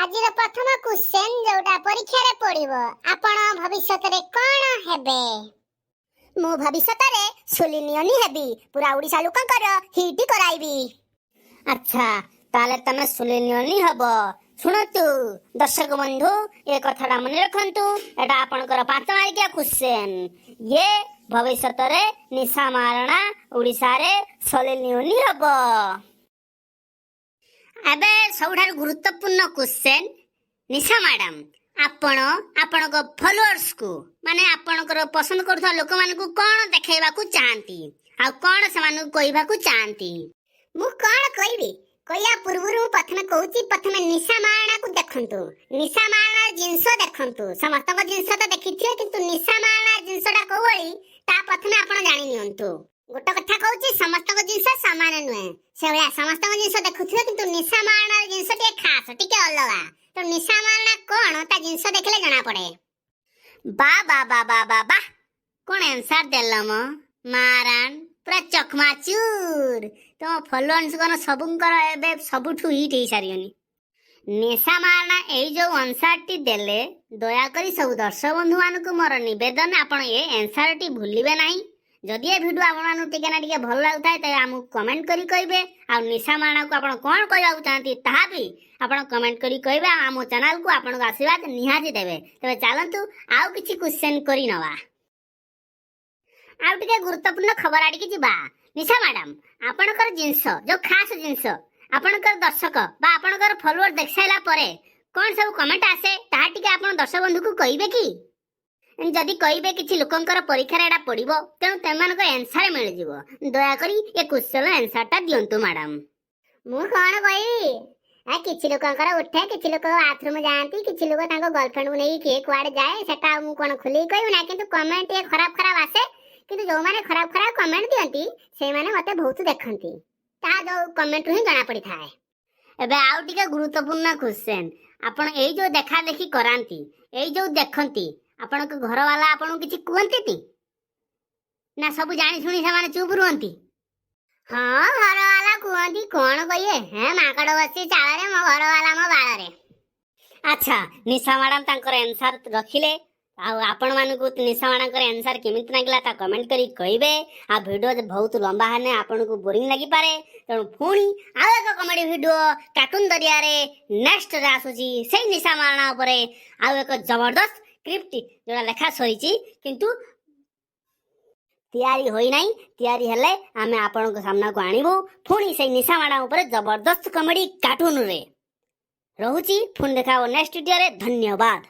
ଆଜିର ପ୍ରଥମ କ୍ୱେଶ୍ଚନ ଯୋଉଟା ପରୀକ୍ଷାରେ ପଡିବ, ଆପଣ ଭବିଷ୍ୟତରେ କଣ ହେବେ? ମୁଁ ଭବିଷ୍ୟତରେ ସୁଲିନିୟନି ହେବି, ପୁରା ଓଡ଼ିଶା ଲୋକଙ୍କର ହିଟ୍ କରାଇବି। ଆଚ୍ଛା, ତାହେଲେ ତମେ ସୁଲିନିୟନି ହବ। ଶୁଣନ୍ତୁ ଦର୍ଶକ ବନ୍ଧୁ, ଏ କଥାଟା ମନେ ରଖନ୍ତୁ। ଏଟା ଆପଣଙ୍କର 5 ମାର୍କିଆ କ୍ୱେଶ୍ଚନ। ଇଏ ଭବିଷ୍ୟତରେ ନିଶା ମାରଣା ଓଡ଼ିଶାରେ ସୁଲିନିୟନି ହବ। ଏବେ ସବୁଠାରୁ ଗୁରୁତ୍ୱପୂର୍ଣ୍ଣ କ୍ୱେଶ୍ଚନ, ନିଶା ମ୍ୟାଡାମ, ଆପଣ ଆପଣଙ୍କ ଫଲୋଅର୍ସକୁ ମାନେ ଆପଣଙ୍କର ପସନ୍ଦ କରୁଥିବା ଲୋକମାନଙ୍କୁ କଣ ଦେଖେଇବାକୁ ଚାହାନ୍ତି, ଆଉ କଣ ସେମାନଙ୍କୁ କହିବାକୁ ଚାହାନ୍ତି? ମୁଁ କଣ କହିବି? କହିବା ପୂର୍ବରୁ ମୁଁ ପ୍ରଥମେ କହୁଛି, ପ୍ରଥମେ ନିଶା ମାରଣାକୁ ଦେଖନ୍ତୁ। ନିଶା ମାରଣା ଜିନିଷ ଦେଖନ୍ତୁ। ସମସ୍ତଙ୍କ ଜିନିଷ ତ ଦେଖିଥିବେ, କିନ୍ତୁ ନିଶା ମାରଣା ଜିନିଷଟା କୋଉଭଳି ତା ପ୍ରଥମେ ଆପଣ ଜାଣି ନିଅନ୍ତୁ। ଗୋଟେ କଥା କହୁଛି, ସମସ୍ତଙ୍କ ଜିନିଷ ସମାନ ନୁହେଁ। ସେଭଳିଆ ସମସ୍ତଙ୍କ ଜିନିଷ ଦେଖୁଥିବେ, କିନ୍ତୁ ନିଶା ମାରଣା ଜିନିଷ ଟିକେ ଖାସ, ଟିକେ ଅଲଗା। ତ ନିଶା ମାରଣା କଣ ତା ଜିନିଷ ଦେଖିଲେ ଜଣା ପଡେ। ବା ବା ବା ବା ବା ବା, କଣ ଆନ୍ସର ଦେଲ ମ ମାରାନ, ପୁରା ଚକମାଚୁର। ତମ ଫଲୋଅର୍ସଙ୍କର ସବୁଙ୍କର ଏବେ ସବୁଠୁ ହିଟ୍ ହେଇସାରିବନି। ନିଶା ମାରଣା ଏଇ ଯୋଉ ଆନ୍ସରଟି ଦେଲେ, ଦୟାକରି ସବୁ ଦର୍ଶକ ବନ୍ଧୁ ମାନଙ୍କୁ ମୋର ନିବେଦନ, ଆପଣ ଏ ଆନ୍ସରଟି ଭୁଲିବେ ନାହିଁ। ଯଦି ଏ ଭିଡିଓ ଆପଣମାନଙ୍କୁ ଟିକେ ନା ଟିକେ ଭଲ ଲାଗୁଥାଏ, ତେବେ ଆମକୁ କମେଣ୍ଟ କରି କହିବେ। ଆଉ ନିଶା ମାରଣାକୁ ଆପଣ କଣ କହିବାକୁ ଚାହାନ୍ତି ତାହା ବି ଆପଣ କମେଣ୍ଟ କରି କହିବେ। ଆଉ ଆମ ଚ୍ୟାନେଲକୁ ଆପଣଙ୍କ ଆଶୀର୍ବାଦ ନିହାତି ଦେବେ। ତେବେ ଚାଲନ୍ତୁ ଆଉ କିଛି କ୍ୱେଶ୍ଚନ କରି ନେବା। ଆଉ ଟିକେ ଗୁରୁତ୍ୱପୂର୍ଣ୍ଣ ଖବର ଆଡ଼ିକି ଯିବା। ନିଶା ମ୍ୟାଡାମ, ଆପଣଙ୍କର ଜିନିଷ ଯୋଉ ଖାସ ଜିନିଷ ଆପଣଙ୍କର ଦର୍ଶକ ବା ଆପଣଙ୍କର ଫଲୋଅର ଦେଖିସାରିଲା ପରେ କଣ ସବୁ କମେଣ୍ଟ ଆସେ, ତାହା ଟିକେ ଆପଣ ଦର୍ଶକ ବନ୍ଧୁକୁ କହିବେ କି? ଯଦି କହିବେ, କିଛି ଲୋକଙ୍କର ପରୀକ୍ଷାରେ ଏଟା ପଡିବ, ତେଣୁ ସେମାନଙ୍କ ଆନ୍ସର ମିଳିଯିବ। ଦୟାକରି ଏ କ୍ୱେଶ୍ଚନର ଆନ୍ସରଟା ଦିଅନ୍ତୁ ମ୍ୟାଡାମ। ମୁଁ କଣ କହିବି? କିଛି ଲୋକଙ୍କର ଉଠେ, କିଛି ଲୋକ ବାଥରୁମ ଯାଆନ୍ତି, କିଛି ଲୋକ ତାଙ୍କ ଗର୍ଲଫ୍ରେଣ୍ଡକୁ ନେଇକି କିଏ କୁଆଡେ ଯାଏ, ସେଟା ମୁଁ କଣ ଖୋଲିକି କହିବି ନା। କିନ୍ତୁ କମେଣ୍ଟ ଟିକେ ଖରାପ ଖରାପ ଆସେ। କିନ୍ତୁ ଯୋଉମାନେ ଖରାପ ଖରାପ କମେଣ୍ଟ ଦିଅନ୍ତି, ସେଇମାନେ ମତେ ବହୁତ ଦେଖନ୍ତି। ତାହା ଯୋଉ କମେଣ୍ଟରୁ ହିଁ ଜଣା ପଡିଥାଏ। ଏବେ ଆଉ ଟିକେ ଗୁରୁତ୍ୱପୂର୍ଣ୍ଣ କ୍ୱେଶ୍ଚନ, ଆପଣ ଏଇ ଯୋଉ ଦେଖା ଦେଖି କରାନ୍ତି, ଏଇ ଯୋଉ ଦେଖନ୍ତି, ଆପଣଙ୍କ ଘରବାଲା ଆପଣଙ୍କୁ କିଛି କୁହନ୍ତିନି ନା? ସବୁ ଜାଣି ଶୁଣି ସେମାନେ ଚୁପ ରୁହନ୍ତି? ହଁ, ଘରବାଲା କୁହନ୍ତି, କଣ କହିବେ? ମାଙ୍କଡ ବସି ଚାଳରେ, ମୋ ଘରବାଲା ମୋ ବାଳରେ। ଆଚ୍ଛା, ନିଶା ମ୍ୟାଡାମ ତାଙ୍କର ଆନ୍ସର ରଖିଲେ। ଆଉ ଆପଣ ମାନଙ୍କୁ ନିଶା ମ୍ୟାଡାମଙ୍କର ଆନ୍ସର କେମିତି ଲାଗିଲା ତା କମେଣ୍ଟ କରି କହିବେ। ଆଉ ଭିଡିଓ ବହୁତ ଲମ୍ବା ହେଲେ ଆପଣଙ୍କୁ ବୋରିଂ ଲାଗିପାରେ, ତେଣୁ ପୁଣି ଆଉ ଏକ କମେଡି ଭିଡିଓ କାର୍ଟୁନ ଜରିଆରେ ନେକ୍ସଟରେ ଆସୁଛି। ସେଇ ନିଶା ମ୍ୟାଡାମ ଉପରେ ଆଉ ଏକ ଜବରଦସ୍ତ ସ୍କ୍ରିପ୍ଟ ଯୋଉଟା ଲେଖା ସରିଛି, କିନ୍ତୁ ତିଆରି ହୋଇନାହିଁ। ତିଆରି ହେଲେ ଆମେ ଆପଣଙ୍କ ସାମ୍ନାକୁ ଆଣିବୁ, ପୁଣି ସେଇ ନିଶା ମ୍ୟାଡାମ ଉପରେ ଜବରଦସ୍ତ କମେଡି କାର୍ଟୁନରେ। ରହୁଛି, ପୁଣି ଦେଖା ହବ ନେକ୍ସଟ ଭିଡିଓରେ। ଧନ୍ୟବାଦ।